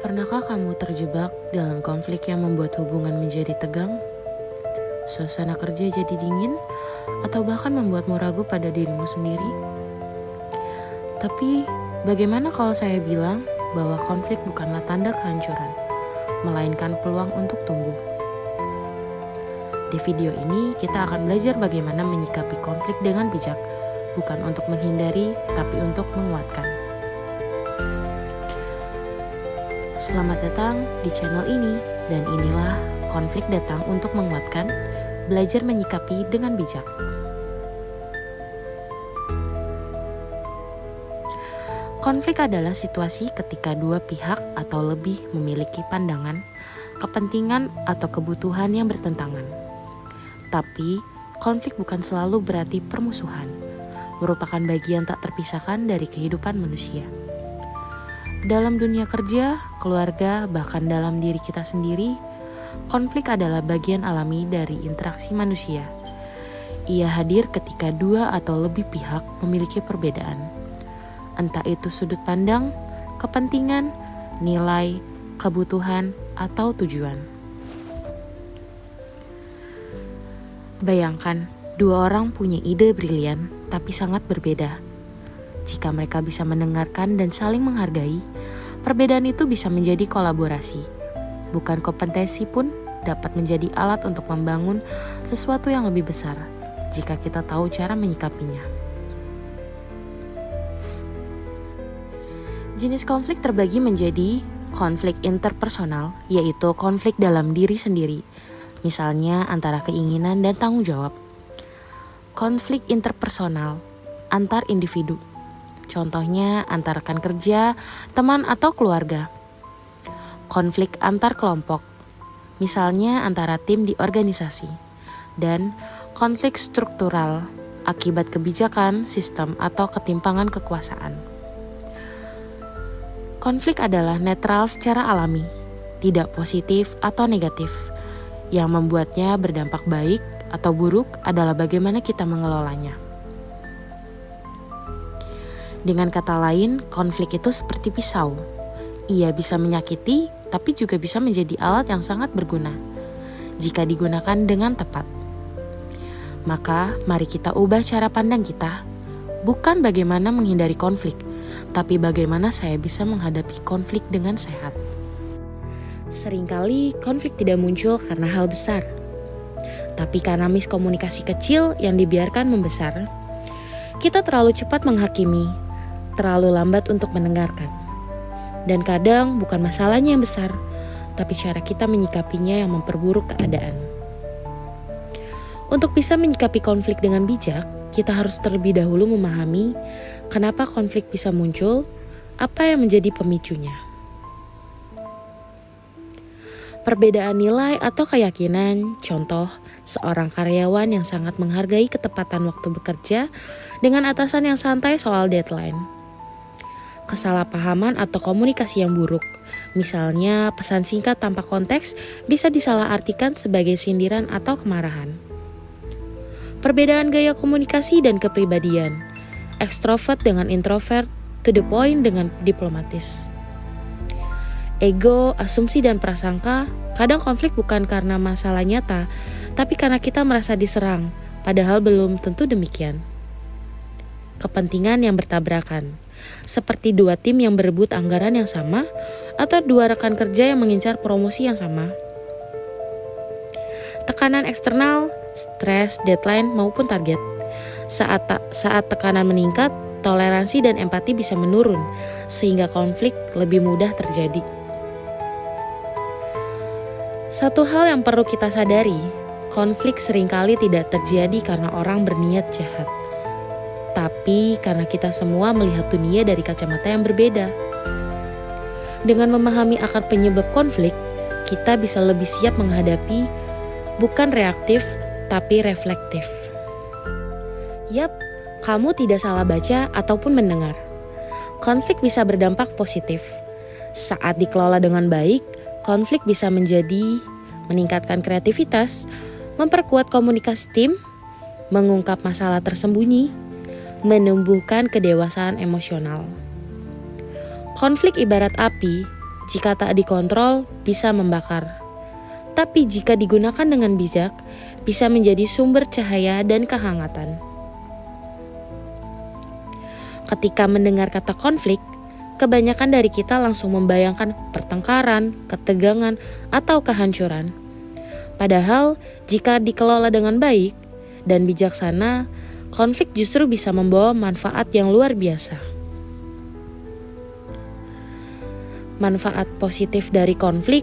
Pernahkah kamu terjebak dalam konflik yang membuat hubungan menjadi tegang? Suasana kerja jadi dingin, atau bahkan membuatmu ragu pada dirimu sendiri? Tapi, bagaimana kalau saya bilang bahwa konflik bukanlah tanda kehancuran, melainkan peluang untuk tumbuh? Di video ini, kita akan belajar bagaimana menyikapi konflik dengan bijak, bukan untuk menghindari, tapi untuk menguatkan. Selamat datang di channel ini, dan inilah Konflik Datang untuk Menguatkan, belajar menyikapi dengan bijak. Konflik adalah situasi ketika dua pihak atau lebih memiliki pandangan, kepentingan, atau kebutuhan yang bertentangan. Tapi, konflik bukan selalu berarti permusuhan, merupakan bagian tak terpisahkan dari kehidupan manusia. Dalam dunia kerja, keluarga, bahkan dalam diri kita sendiri, konflik adalah bagian alami dari interaksi manusia. Ia hadir ketika dua atau lebih pihak memiliki perbedaan. Entah itu sudut pandang, kepentingan, nilai, kebutuhan, atau tujuan. Bayangkan, dua orang punya ide brilian tapi sangat berbeda. Jika mereka bisa mendengarkan dan saling menghargai, perbedaan itu bisa menjadi kolaborasi. Bukan kompetensi pun dapat menjadi alat untuk membangun sesuatu yang lebih besar jika kita tahu cara menyikapinya. Jenis konflik terbagi menjadi konflik interpersonal, yaitu konflik dalam diri sendiri, misalnya antara keinginan dan tanggung jawab. Konflik interpersonal antar individu, contohnya antar rekan kerja, teman, atau keluarga. Konflik antar kelompok, misalnya antara tim di organisasi. Dan konflik struktural, akibat kebijakan, sistem, atau ketimpangan kekuasaan. Konflik adalah netral secara alami, tidak positif atau negatif. Yang membuatnya berdampak baik atau buruk adalah bagaimana kita mengelolanya. Dengan kata lain, konflik itu seperti pisau. Ia bisa menyakiti, tapi juga bisa menjadi alat yang sangat berguna jika digunakan dengan tepat. Maka, mari kita ubah cara pandang kita, bukan bagaimana menghindari konflik, tapi bagaimana saya bisa menghadapi konflik dengan sehat. Seringkali konflik tidak muncul karena hal besar, tapi karena miskomunikasi kecil yang dibiarkan membesar. Kita terlalu cepat menghakimi, terlalu lambat untuk mendengarkan. Dan kadang bukan masalahnya yang besar, tapi cara kita menyikapinya yang memperburuk keadaan. Untuk bisa menyikapi konflik dengan bijak, kita harus terlebih dahulu memahami kenapa konflik bisa muncul, apa yang menjadi pemicunya. Perbedaan nilai atau keyakinan, contoh, seorang karyawan yang sangat menghargai ketepatan waktu bekerja dengan atasan yang santai soal deadline. Kesalahpahaman atau komunikasi yang buruk, misalnya pesan singkat tanpa konteks bisa disalahartikan sebagai sindiran atau kemarahan. Perbedaan gaya komunikasi dan kepribadian, ekstrovert dengan introvert, to the point dengan diplomatis. Ego, asumsi, dan prasangka, kadang konflik bukan karena masalah nyata, tapi karena kita merasa diserang, padahal belum tentu demikian. Kepentingan yang bertabrakan, seperti dua tim yang berebut anggaran yang sama, atau dua rekan kerja yang mengincar promosi yang sama. Tekanan eksternal, stres, deadline, maupun target. Saat tekanan meningkat, toleransi dan empati bisa menurun, sehingga konflik lebih mudah terjadi. Satu hal yang perlu kita sadari, konflik seringkali tidak terjadi karena orang berniat jahat, tapi karena kita semua melihat dunia dari kacamata yang berbeda. Dengan memahami akar penyebab konflik, kita bisa lebih siap menghadapi, bukan reaktif, tapi reflektif. Yap, kamu tidak salah baca ataupun mendengar. Konflik bisa berdampak positif. Saat dikelola dengan baik, konflik bisa meningkatkan kreativitas, memperkuat komunikasi tim, mengungkap masalah tersembunyi, menumbuhkan kedewasaan emosional. Konflik ibarat api, Jika tak dikontrol, bisa membakar. Tapi jika digunakan dengan bijak, bisa menjadi sumber cahaya dan kehangatan. Ketika mendengar kata konflik, kebanyakan dari kita langsung membayangkan pertengkaran, ketegangan, atau kehancuran. Padahal, jika dikelola dengan baik dan bijaksana, konflik justru bisa membawa manfaat yang luar biasa. Manfaat positif dari konflik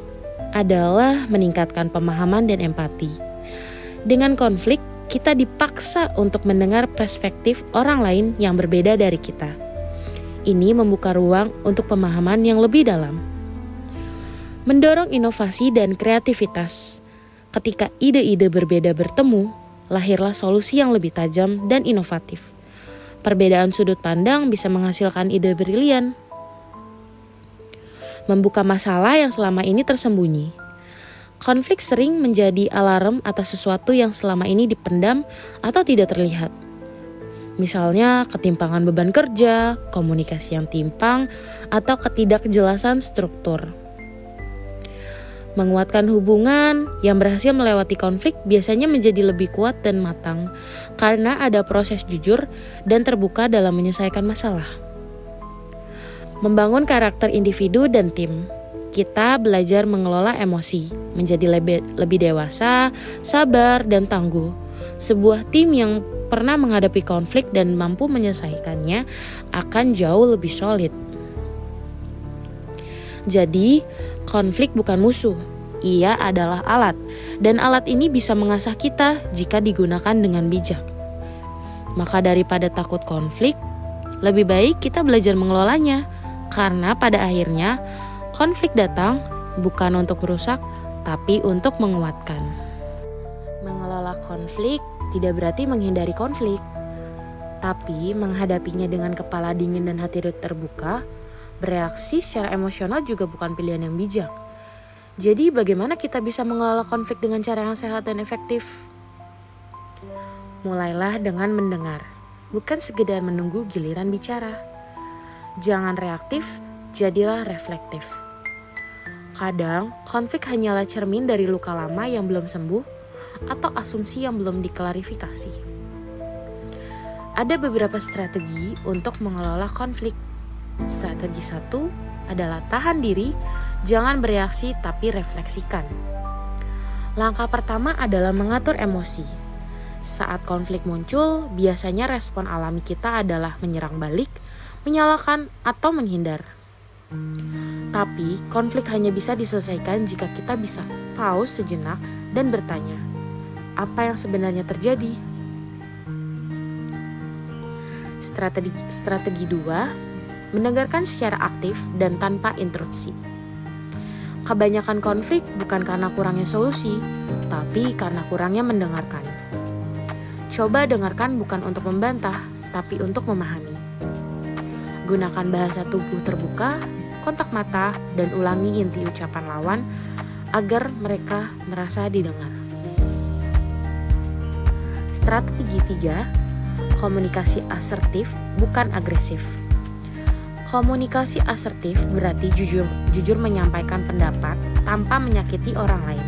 adalah meningkatkan pemahaman dan empati. Dengan konflik, kita dipaksa untuk mendengar perspektif orang lain yang berbeda dari kita. Ini membuka ruang untuk pemahaman yang lebih dalam. Mendorong inovasi dan kreativitas. Ketika ide-ide berbeda bertemu, lahirlah solusi yang lebih tajam dan inovatif. Perbedaan sudut pandang bisa menghasilkan ide brilian. Membuka masalah yang selama ini tersembunyi. Konflik sering menjadi alarm atas sesuatu yang selama ini dipendam atau tidak terlihat. Misalnya ketimpangan beban kerja, komunikasi yang timpang, atau ketidakjelasan struktur. Menguatkan hubungan yang berhasil melewati konflik biasanya menjadi lebih kuat dan matang karena ada proses jujur dan terbuka dalam menyelesaikan masalah. Membangun karakter individu dan tim. Kita belajar mengelola emosi, menjadi lebih dewasa, sabar, dan tangguh. Sebuah tim yang pernah menghadapi konflik dan mampu menyelesaikannya akan jauh lebih solid. Jadi, konflik bukan musuh. Ia adalah alat, dan alat ini bisa mengasah kita jika digunakan dengan bijak. Maka daripada takut konflik, lebih baik kita belajar mengelolanya. Karena pada akhirnya konflik datang bukan untuk merusak, tapi untuk menguatkan. Mengelola konflik tidak berarti menghindari konflik, tapi menghadapinya dengan kepala dingin dan hati terbuka. Bereaksi secara emosional juga bukan pilihan yang bijak. Jadi bagaimana kita bisa mengelola konflik dengan cara yang sehat dan efektif? Mulailah dengan mendengar, bukan sekedar menunggu giliran bicara. Jangan reaktif, jadilah reflektif. Kadang, konflik hanyalah cermin dari luka lama yang belum sembuh atau asumsi yang belum diklarifikasi. Ada beberapa strategi untuk mengelola konflik. Strategi 1 adalah tahan diri, jangan bereaksi tapi refleksikan. Langkah pertama adalah mengatur emosi. Saat konflik muncul, biasanya respon alami kita adalah menyerang balik, menyalahkan, atau menghindar. Tapi, konflik hanya bisa diselesaikan jika kita bisa pause sejenak dan bertanya, apa yang sebenarnya terjadi? Strategi 2, mendengarkan secara aktif dan tanpa interupsi. Kebanyakan konflik bukan karena kurangnya solusi, tapi karena kurangnya mendengarkan. Coba dengarkan bukan untuk membantah, tapi untuk memahami. Gunakan bahasa tubuh terbuka, kontak mata, dan ulangi inti ucapan lawan agar mereka merasa didengar. Strategi 3, komunikasi asertif bukan agresif. Komunikasi asertif berarti jujur menyampaikan pendapat tanpa menyakiti orang lain.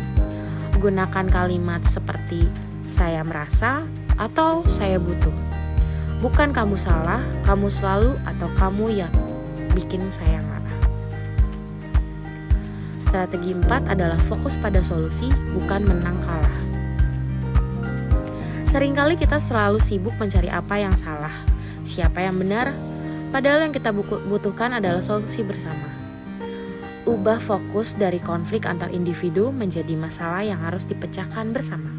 Gunakan kalimat seperti saya merasa atau saya butuh. Bukan kamu salah, kamu selalu, atau kamu yang bikin saya marah. Strategi 4 adalah fokus pada solusi, bukan menang kalah. Seringkali kita selalu sibuk mencari apa yang salah, siapa yang benar, padahal yang kita butuhkan adalah solusi bersama. Ubah fokus dari konflik antar individu menjadi masalah yang harus dipecahkan bersama.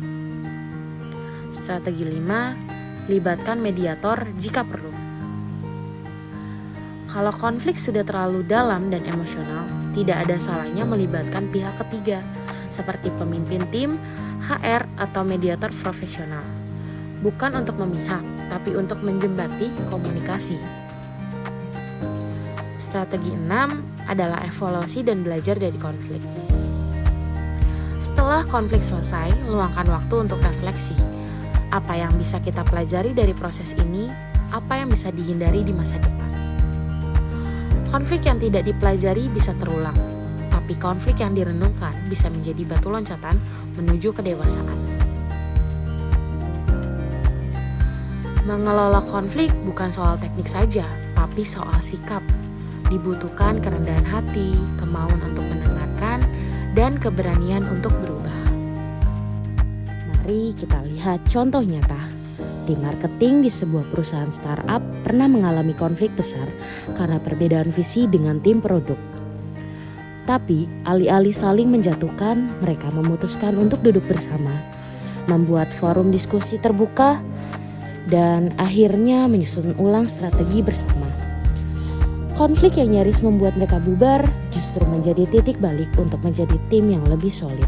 Strategi 5, libatkan mediator jika perlu. Kalau konflik sudah terlalu dalam dan emosional, tidak ada salahnya melibatkan pihak ketiga, seperti pemimpin tim, HR, atau mediator profesional. Bukan untuk memihak, tapi untuk menjembati komunikasi. Strategi 6 adalah evaluasi dan belajar dari konflik. Setelah konflik selesai, luangkan waktu untuk refleksi. Apa yang bisa kita pelajari dari proses ini, apa yang bisa dihindari di masa depan. Konflik yang tidak dipelajari bisa terulang. Tapi konflik yang direnungkan bisa menjadi batu loncatan menuju kedewasaan. Mengelola konflik bukan soal teknik saja, tapi soal sikap. Dibutuhkan kerendahan hati, kemauan untuk mendengarkan, dan keberanian untuk berubah. Mari kita lihat contoh nyata. Tim marketing di sebuah perusahaan startup pernah mengalami konflik besar karena perbedaan visi dengan tim produk. Tapi alih-alih saling menjatuhkan, mereka memutuskan untuk duduk bersama, membuat forum diskusi terbuka, dan akhirnya menyusun ulang strategi bersama. Konflik yang nyaris membuat mereka bubar justru menjadi titik balik untuk menjadi tim yang lebih solid.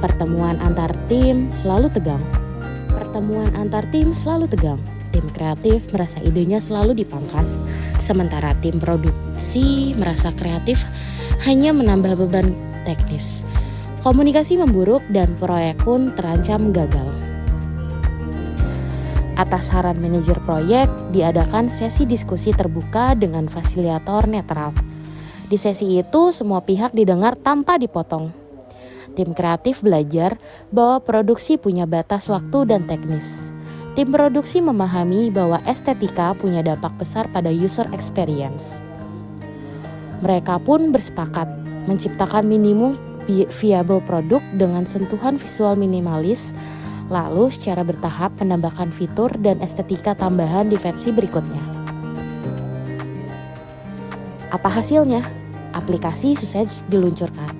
Pertemuan antar tim selalu tegang. Tim kreatif merasa idenya selalu dipangkas, sementara tim produksi merasa kreatif hanya menambah beban teknis. Komunikasi memburuk dan proyek pun terancam gagal. Atas saran manajer proyek, diadakan sesi diskusi terbuka dengan fasilitator netral. Di sesi itu, semua pihak didengar tanpa dipotong. Tim kreatif belajar bahwa produksi punya batas waktu dan teknis. Tim produksi memahami bahwa estetika punya dampak besar pada user experience. Mereka pun bersepakat menciptakan minimum viable produk dengan sentuhan visual minimalis, lalu secara bertahap menambahkan fitur dan estetika tambahan di versi berikutnya. Apa hasilnya? Aplikasi sukses diluncurkan.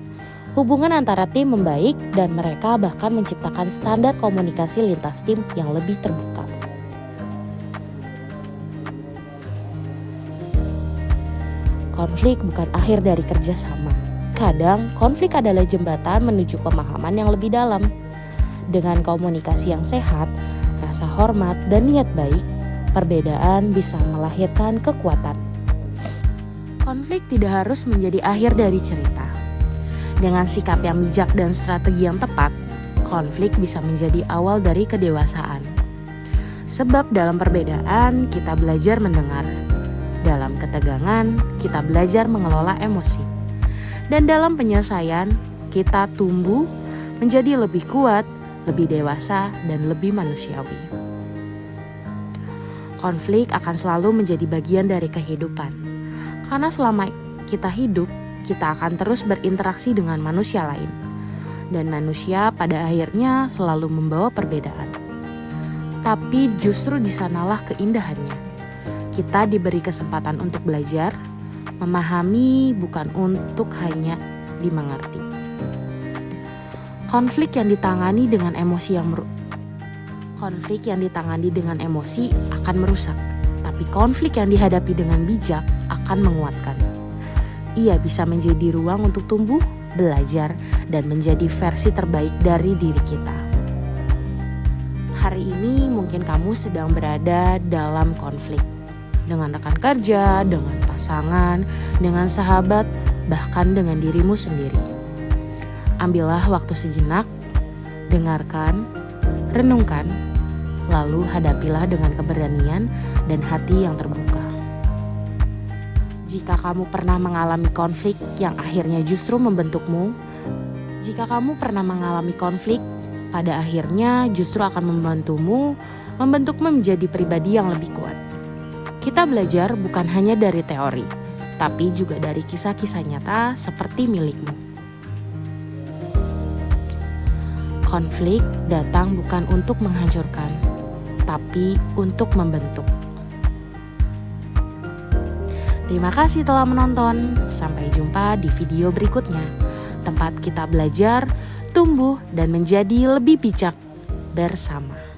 Hubungan antara tim membaik dan mereka bahkan menciptakan standar komunikasi lintas tim yang lebih terbuka. Konflik bukan akhir dari kerjasama. Kadang konflik adalah jembatan menuju pemahaman yang lebih dalam. Dengan komunikasi yang sehat, rasa hormat, dan niat baik, perbedaan bisa melahirkan kekuatan. Konflik tidak harus menjadi akhir dari cerita. Dengan sikap yang bijak dan strategi yang tepat, konflik bisa menjadi awal dari kedewasaan. Sebab dalam perbedaan, kita belajar mendengar. Dalam ketegangan, kita belajar mengelola emosi. Dan dalam penyelesaian, kita tumbuh menjadi lebih kuat, lebih dewasa, dan lebih manusiawi. Konflik akan selalu menjadi bagian dari kehidupan. Karena selama kita hidup, kita akan terus berinteraksi dengan manusia lain. Dan manusia pada akhirnya selalu membawa perbedaan. Tapi justru di sanalah keindahannya. Kita diberi kesempatan untuk belajar, memahami bukan untuk hanya dimengerti. Konflik yang ditangani dengan emosi akan merusak, tapi konflik yang dihadapi dengan bijak akan menguatkan. Ia bisa menjadi ruang untuk tumbuh, belajar, dan menjadi versi terbaik dari diri kita. Hari ini mungkin kamu sedang berada dalam konflik dengan rekan kerja, dengan pasangan, dengan sahabat, bahkan dengan dirimu sendiri. Ambillah waktu sejenak, dengarkan, renungkan, lalu hadapilah dengan keberanian dan hati yang terbuka. Jika kamu pernah mengalami konflik yang akhirnya justru membentukmu, pada akhirnya justru akan membentukmu menjadi pribadi yang lebih kuat. Kita belajar bukan hanya dari teori, tapi juga dari kisah-kisah nyata seperti milikmu. Konflik datang bukan untuk menghancurkan, tapi untuk membentuk. Terima kasih telah menonton. Sampai jumpa di video berikutnya, tempat kita belajar, tumbuh, dan menjadi lebih bijak bersama.